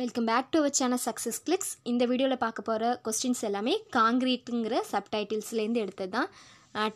Welcome back to our channel success clicks. இந்த வீடியோவில் பார்க்க போகிற கொஸ்டின்ஸ் எல்லாமே காங்கிரீட்டுங்கிற சப்டைட்டில்ஸ்லேருந்து எடுத்தது தான்.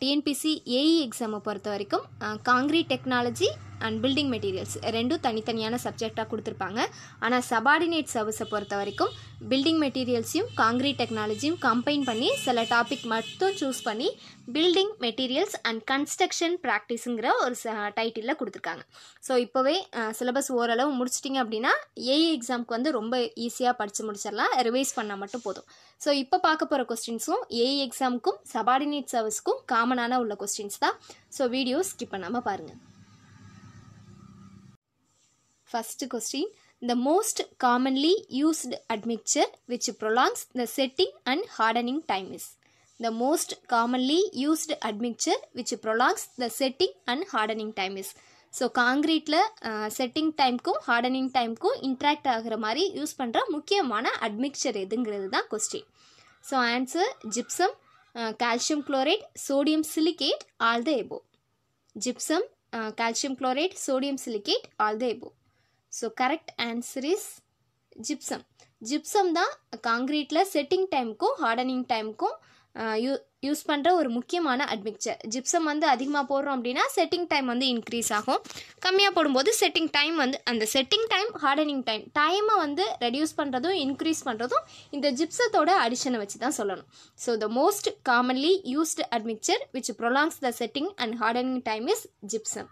டிஎன்பிசி ஏஇ எக்ஸாமை பொறுத்த வரைக்கும் concrete technology and building materials ரெண்டும் தனித்தனியான சப்ஜெக்டாக கொடுத்துருப்பாங்க. ஆனால் சபார்டினேட் சர்வீஸை பொறுத்த வரைக்கும் பில்டிங் மெட்டீரியல்ஸையும் காங்கிரீட் டெக்னாலஜியும் கம்பைன் பண்ணி சில டாபிக் மட்டும் சூஸ் பண்ணி பில்டிங் மெட்டீரியல்ஸ் அண்ட் கன்ஸ்ட்ரக்ஷன் ப்ராக்டிஸுங்கிற ஒரு டைட்டிலில் கொடுத்துருக்காங்க. ஸோ இப்போவே சிலபஸ் ஓரளவு முடிச்சிட்டிங்க அப்படின்னா ஏஇ எக்ஸாமுக்கு வந்து ரொம்ப ஈஸியாக படித்து முடிச்சிடலாம், ரிவைஸ் பண்ணால் மட்டும் போதும். ஸோ இப்போ பார்க்க போகிற கொஸ்டின்ஸும் ஏஇ எக்ஸாமுக்கும் சபார்டினேட் சர்வீஸ்க்கும் காமனான உள்ள கொஸ்டின்ஸ் தான். ஸோ வீடியோ ஸ்கிப் பண்ணாமல் பாருங்கள். First question, the most commonly used admixture which prolongs the setting and hardening time is. The most commonly used admixture which prolongs the setting and hardening time is. So காங்கிரீட்டில் setting டைம்க்கும் hardening டைம்க்கும் interact ஆகிற மாதிரி use பண்ணுற முக்கியமான admixture எதுங்கிறது தான் question. So answer gypsum, calcium chloride, sodium silicate, all the above. Gypsum, calcium chloride, sodium silicate, all the above. So correct answer is gypsum. Gypsum தான் காங்கிரீட்டில் செட்டிங் டைமுக்கும் ஹார்டனிங் டைமுக்கும் யூஸ் பண்ணுற ஒரு முக்கியமான அட்மிக்சர். ஜிப்சம் வந்து அதிகமாக போடுறோம் அப்படின்னா செட்டிங் டைம் வந்து இன்க்ரீஸ் ஆகும், கம்மியாக போடும்போது செட்டிங் டைம் வந்து அந்த செட்டிங் டைம் ஹார்டனிங் டைமை வந்து ரெடியூஸ் பண்ணுறதும் இன்க்ரீஸ் பண்ணுறதும் இந்த ஜிப்சத்தோட அடிஷனை வச்சு தான் சொல்லணும். So the most commonly used admixture which prolongs the setting and hardening time is gypsum.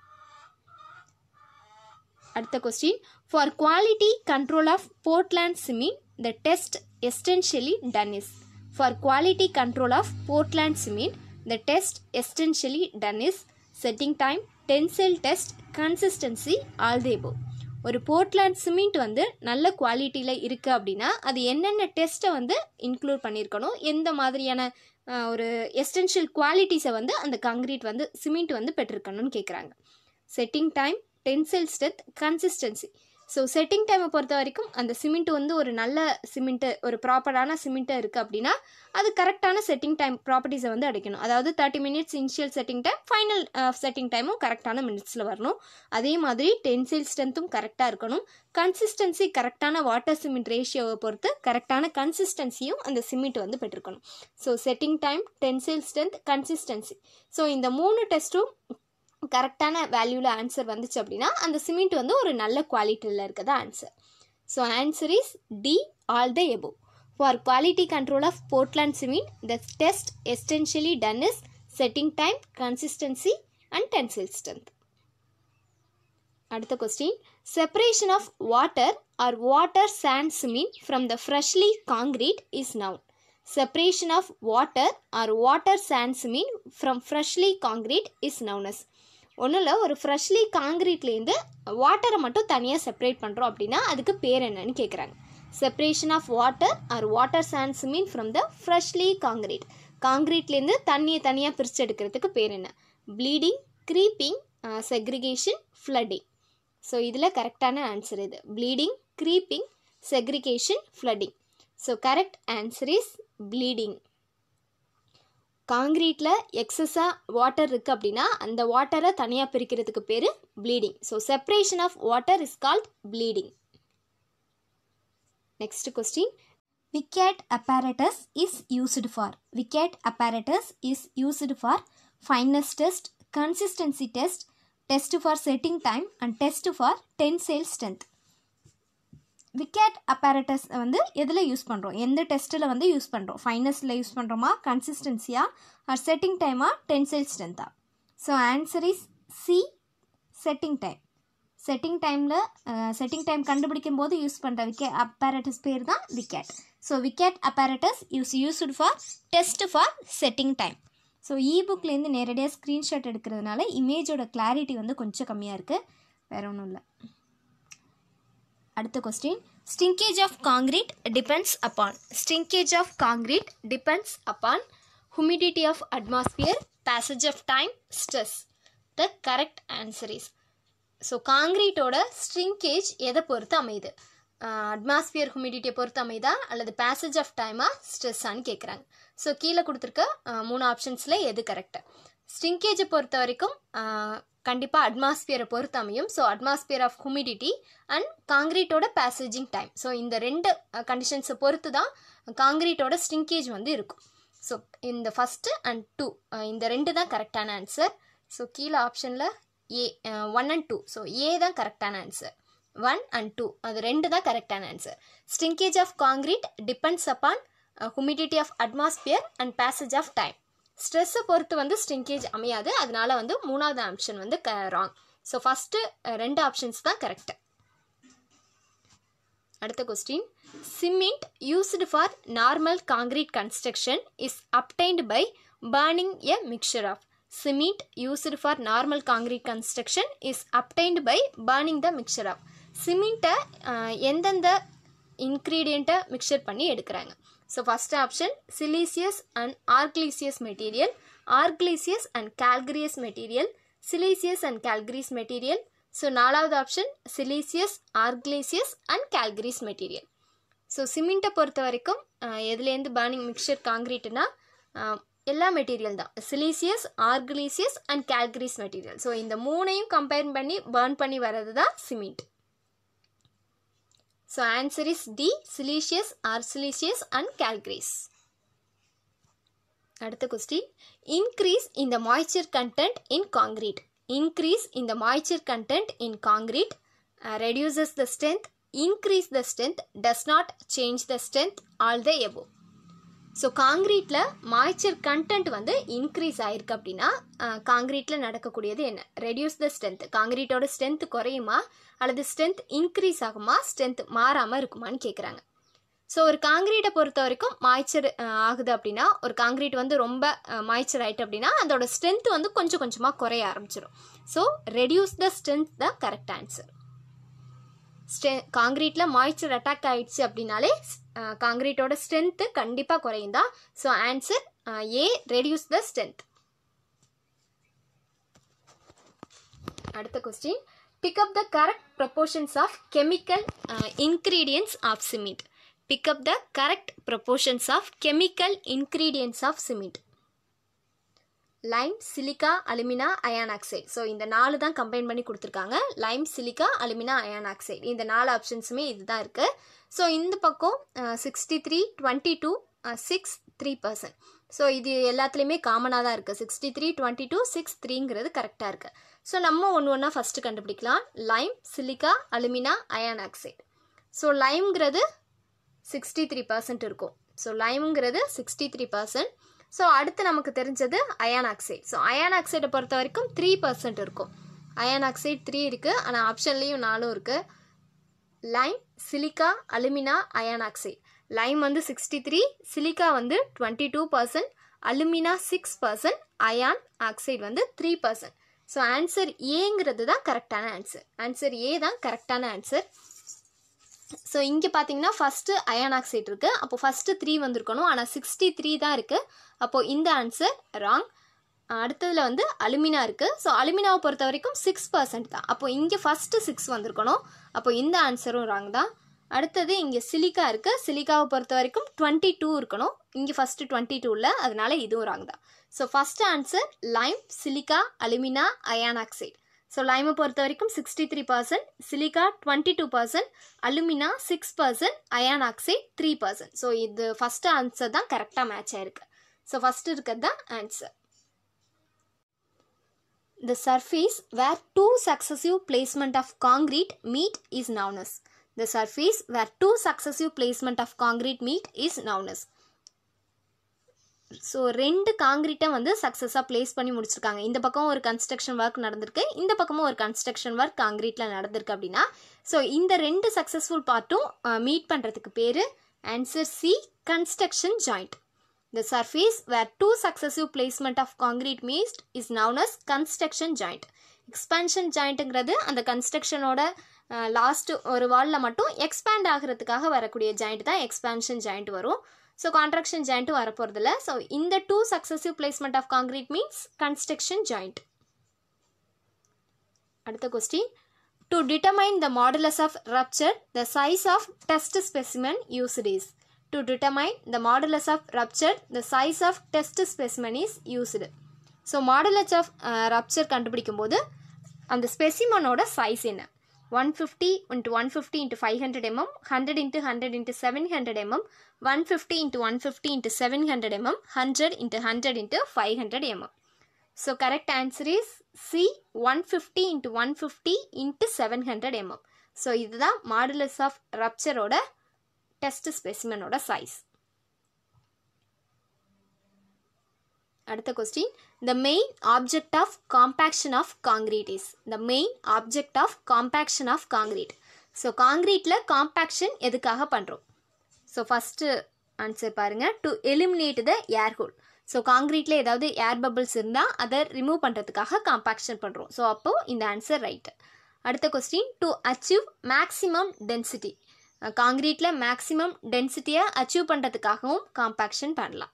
அடுத்த question, for quality control of Portland cement the test essentially done is. For quality control of Portland cement the test essentially done is setting time, tensile test, consistency, all the above. ஒரு Portland cement வந்து நல்ல குவாலிட்டியில் இருக்குது அப்படின்னா அது என்னென்ன டெஸ்ட்டை வந்து இன்க்ளூட் பண்ணியிருக்கணும், எந்த மாதிரியான ஒரு எசென்ஷியல் குவாலிட்டிஸை வந்து அந்த காங்கிரீட் வந்து சிமெண்ட் வந்து பெற்றிருக்கணும்னு கேட்குறாங்க. Setting time, tensile strength, consistency. So setting டைமை பொறுத்த வரைக்கும் அந்த சிமெண்ட் வந்து ஒரு நல்ல சிமெண்ட்டு, ஒரு ப்ராப்பரான சிமெண்ட்டாக இருக்குது அப்படின்னா அது கரெக்டான செட்டிங் டைம் ப்ராப்பர்ட்டிஸை வந்து அடைக்கணும். அதாவது 30 minutes initial setting time, final setting டைமும் கரெக்டான மினிட்ஸில் வரணும். அதே மாதிரி டென்சைல் ஸ்ட்ரென்த்தும் கரெக்டாக இருக்கணும். கன்சிஸ்டன்சி, கரெக்டான வாட்டர் சிமெண்ட் ரேஷியோவை பொறுத்து கரெக்டான கன்சிஸ்டன்சியும் அந்த சிமெண்ட் வந்து பெற்றிருக்கணும். So setting time, tensile strength, consistency. So இந்த 3 டெஸ்ட்டும் கரெக்டான வேல்யூவில் ஆன்சர் வந்துச்சு அப்படின்னா அந்த சிமெண்ட் வந்து ஒரு நல்ல குவாலிட்டியில் இருக்கிறது answer. So answer is D, all the above. For quality control of Portland cement the test essentially done is setting time, consistency and tensile strength. அடுத்த question, separation of water or water sand cement from the freshly concrete is known. Separation of water or water sand cement from freshly concrete is known as. ஒன்றும் இல்லை, ஒரு freshly காங்கிரீட்லேருந்து வாட்டரை மட்டும் தனியாக separate பண்ணுறோம் அப்படின்னா அதுக்கு பேர் என்னன்னு கேட்குறாங்க. Separation of water or water sand cement from the freshly concrete. காங்கிரீட்லேருந்து தண்ணியை தனியாக பிரித்து எடுக்கிறதுக்கு பேர் என்ன? Bleeding, creeping, segregation, flooding. So இதில் கரெக்டான ஆன்சர் இது bleeding, creeping, segregation, flooding. So correct answer is bleeding. காங்கிரீட்டில் எக்ஸஸாக வாட்டர் இருக்குது அப்படின்னா அந்த வாட்டரை தனியாக பிரிக்கிறதுக்கு பேர் bleeding. So separation of water is called bleeding. Next question, Vicat apparatus is used for. Vicat apparatus is used for fines test, consistency test, test for setting time and test for tensile strength. Wicket apparatus வந்து எதில் use பண்ணுறோம், எந்த டெஸ்ட்டில் வந்து use பண்ணுறோம்? ஃபைனஸில் use பண்ணுறோமா, கன்சிஸ்டன்சியா, ஆர் செட்டிங் டைமா, டென்சைல் ஸ்ட்ரென்த்தா? So answer is C, setting time. Setting time கண்டுபிடிக்கும் போது யூஸ் பண்ணுற விக்கெட் apparatus பேர் தான் Vicat. So Vicat apparatus used for test for setting time. So இபுக்லேருந்து நேரடியாக ஸ்க்ரீன்ஷாட் எடுக்கிறதுனால இமேஜோட கிளாரிட்டி வந்து கொஞ்சம் கம்மியாக இருக்குது, வேறு ஒன்றும் இல்லை. அடுத்த question, shrinkage of concrete depends upon. Shrinkage of concrete depends upon humidity of atmosphere, passage of time, stress. The correct answer is, so காங்கிரீட்டோட ஸ்ட்ரிங்கேஜ் எதை பொறுத்து அமையுது? அட்மாஸ்பியர் ஹுமிடிட்டியை பொறுத்து அமைதா அல்லது பேசேஜ் ஆஃப் டைமா, ஸ்ட்ரெஸ்ஸான்னு கேட்குறாங்க. ஸோ கீழே கொடுத்துருக்க 3 ஆப்ஷன்ஸில் எது கரெக்டு? ஸ்ட்ரிங்கேஜை பொறுத்த வரைக்கும் கண்டிப்பாக அட்மாஸ்பியரை பொறுத்து அமையும். So atmosphere of humidity and காங்கிரீட்டோட பேசேஜிங் டைம். ஸோ இந்த ரெண்டு கண்டிஷன்ஸை பொறுத்து தான் காங்கிரீட்டோட ஸ்ட்ரிங்கேஜ் வந்து இருக்கும். ஸோ இந்த ஃபஸ்ட்டு அண்ட் 2 இந்த ரெண்டு தான் கரெக்டான ஆன்சர். ஸோ கீழே ஆப்ஷனில் ஏ 1 and 2. ஸோ ஏ தான் கரெக்டான ஆன்சர். 1 and 2 அது ரெண்டு தான் கரெக்டான answer. Shrinkage of concrete depends upon humidity of atmosphere and passage of time. ஸ்ட்ரெஸ்ஸை பொறுத்து வந்து ஸ்ட்ரிங்கேஜ் அமையாது. அதனால வந்து மூணாவது ஆப்ஷன் வந்து ராங். ஸோ ஃபஸ்ட்டு ரெண்டு ஆப்ஷன்ஸ் தான் கரெக்ட். அடுத்த question, cement used for normal concrete construction is obtained by burning a mixture of. Cement used for normal concrete construction is obtained by burning the mixture of. சிமெண்ட்டை எந்தெந்த இன்க்ரீடியண்ட்டை mixture பண்ணி எடுக்கிறாங்க? So first option siliceous and argillaceous material, argillaceous and calcareous material, siliceous and calcareous material. So நாலாவது option siliceous, argillaceous and calcareous material. So சிமெண்ட்டை பொறுத்த வரைக்கும் எதுலேருந்து burning mixer காங்கிரீட்னா எல்லா மெட்டீரியல் தான், siliceous, argillaceous and calcareous material. So இந்த மூணையும் compare பண்ணி burn பண்ணி வர்றது தான் cement. So answer is D, silicious, arsenious and calcareous. அடுத்த question, increase in the moisture content in concrete. Increase in the moisture content in concrete reduces the strength, increase the strength, does not change the strength, all the above. So காங்கிரீட்டில் moisture content வந்து increase ஆகிருக்கு அப்படின்னா காங்கிரீட்டில் நடக்கக்கூடியது என்ன? Reduce the strength. காங்கிரீட்டோட strength குறையுமா அல்லது ஸ்ட்ரென்த் இன்க்ரீஸ் ஆகுமா, ஸ்ட்ரென்த் மாறாமல் இருக்குமான்னு கேட்குறாங்க. ஸோ ஒரு காங்கிரீட்டை பொறுத்த வரைக்கும் மாய்ச்சர் ஆகுது அப்படின்னா, ஒரு காங்கிரீட் வந்து ரொம்ப மாய்ச்சர் ஆகிட்டு அப்படின்னா அதோட ஸ்ட்ரென்த் வந்து கொஞ்சம் கொஞ்சமாக குறைய ஆரம்பிச்சிடும். ஸோ ரெடியூஸ் த ஸ்ட்ரென்த் தான் கரெக்ட் ஆன்சர். காங்கிரீட்டில் மாய்ச்சர் அட்டாக் ஆகிடுச்சு அப்படின்னாலே காங்கிரீட்டோட ஸ்ட்ரென்த்து கண்டிப்பாக குறையும் தான். So answer A, reduce the strength. அடுத்த question, pick up the correct proportions of chemical ingredients of cement. Pick up the correct proportions of chemical ingredients of cement. Lime, silica, alumina, iron oxide. So இந்த 4 தான் combine பண்ணி கொடுத்துருக்காங்க. Lime, silica, alumina, iron oxide. இந்த 4 ஆப்ஷன்ஸுமே இதுதான் இருக்குது. So இந்த பக்கம் 63, 22, 6, 3%. So இது எல்லாத்துலேயுமே காமனாக தான் இருக்குது. 63, 22, 6, 3ங்கிறது கரெக்டாக இருக்குது. ஸோ நம்ம ஒன்று ஃபஸ்ட்டு கண்டுபிடிக்கலாம். Lime, silica, alumina, iron oxide. So லைம்ங்கிறது 63% இருக்கும். ஸோ லைம்ங்கிறது 63%. ஸோ அடுத்து நமக்கு தெரிஞ்சது அயான் ஆக்சைடு. ஸோ அயான் ஆக்சைடை பொறுத்த வரைக்கும் 3% இருக்கும். அயான் ஆக்சைடு 3 இருக்குது, ஆனால் ஆப்ஷன்லேயும் 4 இருக்குது. Lime, silica, alumina, iron oxide. Lime வந்து 63, சிலிக்கா வந்து 22%, அலுமினா 6%, அயான் ஆக்சைடு வந்து 3%. ஸோ ஆன்சர் ஏங்கிறது தான் கரெக்டான ஆன்சர். ஆன்சர் ஏ தான் கரெக்டான ஆன்சர். ஸோ இங்கே பார்த்தீங்கன்னா ஃபஸ்ட்டு அயான் ஆக்சைடு இருக்குது, அப்போது ஃபஸ்ட்டு 3 வந்திருக்கணும், ஆனால் 63 தான் இருக்குது. அப்போது இந்த ஆன்சர் ராங். அடுத்ததில் வந்து அலுமினா இருக்குது. ஸோ அலுமினாவை பொறுத்த வரைக்கும் 6% தான், அப்போது இங்கே ஃபஸ்ட்டு 6 வந்திருக்கணும், அப்போது இந்த ஆன்சரும் ராங் தான். அடுத்தது இங்கே சிலிக்கா இருக்குது. சிலிக்காவை பொறுத்த வரைக்கும் 22 இருக்கணும், இங்கே ஃபஸ்ட்டு 22 இல்லை, அதனால இதுவும் ராங் தான். So first answer lime, silica, alumina, iron oxide. So லைமை பொறுத்த வரைக்கும் 63%, silica 22%, alumina 6%, iron oxide 3%. So இது ஃபஸ்ட்டு ஆன்சர் தான் கரெக்டாக மேட்ச் ஆயிருக்கு. ஸோ ஃபஸ்ட்டு இருக்கிறது தான் answer. The surface where two successive placement of concrete meet is known as. The surface where two successive placement of concrete meet is known as. So 2 காங்கிரீட்டை வந்து சக்ஸஸாக place பண்ணி முடிச்சிருக்காங்க. இந்த பக்கம் ஒரு கன்ஸ்ட்ரக்ஷன் ஒர்க் நடந்திருக்கு, இந்த பக்கமும் ஒரு கன்ஸ்ட்ரக்ஷன் ஒர்க் காங்கிரீட்டில் நடந்திருக்கு அப்படின்னா, ஸோ இந்த 2 சக்ஸஸ்ஃபுல் பார்ட்டும் மீட் பண்ணுறதுக்கு பேர் answer C, construction joint. The surface where two successive placement of concrete meet is known as construction joint. Expansion jointங்கிறது அந்த கன்ஸ்ட்ரக்ஷனோட லாஸ்ட் ஒரு வாலில் மட்டும் எக்ஸ்பேண்ட் ஆகிறதுக்காக வரக்கூடிய ஜாயிண்ட் தான் எக்ஸ்பான்ஷன் ஜாயிண்ட் வரும். ஸோ கான்ட்ராக்ஷன் ஜாயிண்ட்டும் வரப்போகிறதில்ல. ஸோ இந்த 2 successive placement of concrete means construction joint. அடுத்த question, to determine the modulus of rupture, the size of test specimen used is. To determine the modulus of rupture, the size of test specimen is used. So modulus of rupture கண்டுபிடிக்கும் போது அந்த ஸ்பெசிமனோட size என்ன 150 into 150 into 500 mm 100 into 100 into 700 mm 150 into 150 into 700 mm 100 into 100 into 500 mm. So correct answer is C 150 into 150 into 700 mm. So இதுதான் modulus of ரப்சரோட test ஸ்பெசிமனோட size. அடுத்த question, the main object of compaction of concrete is. The main object of compaction of concrete. So concreteல compaction எதுக்காக பண்றோம்? So first answer பாருங்க, to eliminate the air hole. So concreteல ஏதாவது air bubbles இருந்தா அதை remove பண்றதுக்காக compaction பண்றோம். So அப்போ இந்த answer right. அடுத்த question, to achieve maximum density. concreteல maximum densityயை achieve பண்றதுக்காகவும் compaction பண்ணலாம்.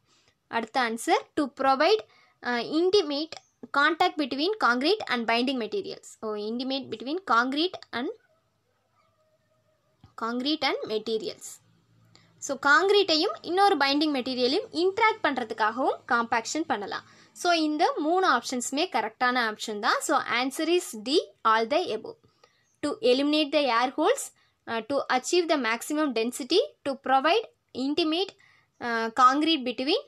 அடுத்த answer, to provide intimate contact between concrete and binding materials. Intimate between concrete and materials. So காங்கிரீட்டையும் இன்னொரு பைண்டிங் மெட்டீரியலையும் இன்ட்ராக்ட் பண்ணுறதுக்காகவும் காம்பாக்ஷன் பண்ணலாம். ஸோ இந்த 3 ஆப்ஷன்ஸுமே கரெக்டான ஆப்ஷன் தான். So answer is D, all the above. To eliminate the air holes, to achieve the maximum density, to provide intimate concrete between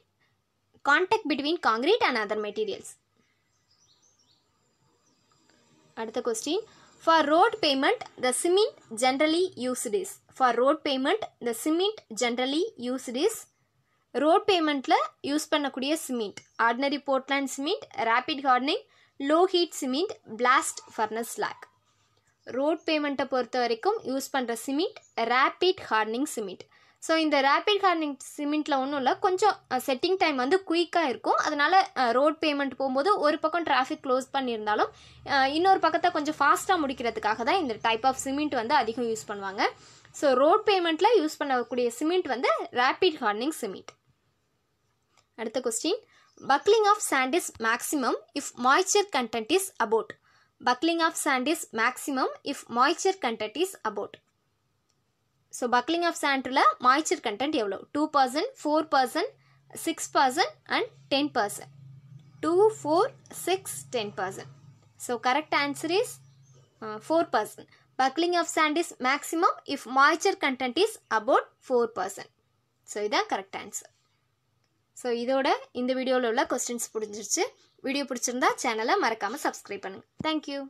contact between concrete and other materials. அடுத்த question, for road pavement the cement generally used is. For road pavement the cement generally used is. road pavementல use பண்ணக்கூடிய cement ordinary Portland cement, rapid hardening, low heat cement, blast furnace slag. road pavementை பொறுத்த வரைக்கும் use பண்ணுற cement rapid hardening cement. So இந்த rapid hardening சிமெண்ட்டில் ஒன்றும் இல்லை, கொஞ்சம் setting time வந்து குயிக்காக இருக்கும். அதனால் ரோட் பேமெண்ட் போகும்போது ஒரு பக்கம் டிராஃபிக் க்ளோஸ் பண்ணியிருந்தாலும் இன்னொரு பக்கத்தை கொஞ்சம் ஃபாஸ்ட்டாக முடிக்கிறதுக்காக தான் இந்த டைப் ஆஃப் சிமெண்ட் வந்து அதிகம் யூஸ் பண்ணுவாங்க. ஸோ ரோட் பேமெண்ட்டில் யூஸ் பண்ணக்கூடிய சிமெண்ட் வந்து ரேபிட் ஹார்டனிங் சிமெண்ட். அடுத்த question, buckling of sand is maximum if moisture content is about. Buckling of sand is maximum if moisture content is about. So buckling of சாண்டில் moisture content எவ்வளோ? 2%, 4%, 6% and 10%. 2, 4, 6, 10%. So correct answer is 4%. Buckling of sand is maximum if moisture content is about 4%. So இதுதான் correct answer. So இதோட இந்த வீடியோவில் உள்ள questions பிடிச்சிருச்சு. Video பிடிச்சிருந்தா சேனலை மறக்காமல் சப்ஸ்கிரைப் பண்ணுங்கள். தேங்க்யூ.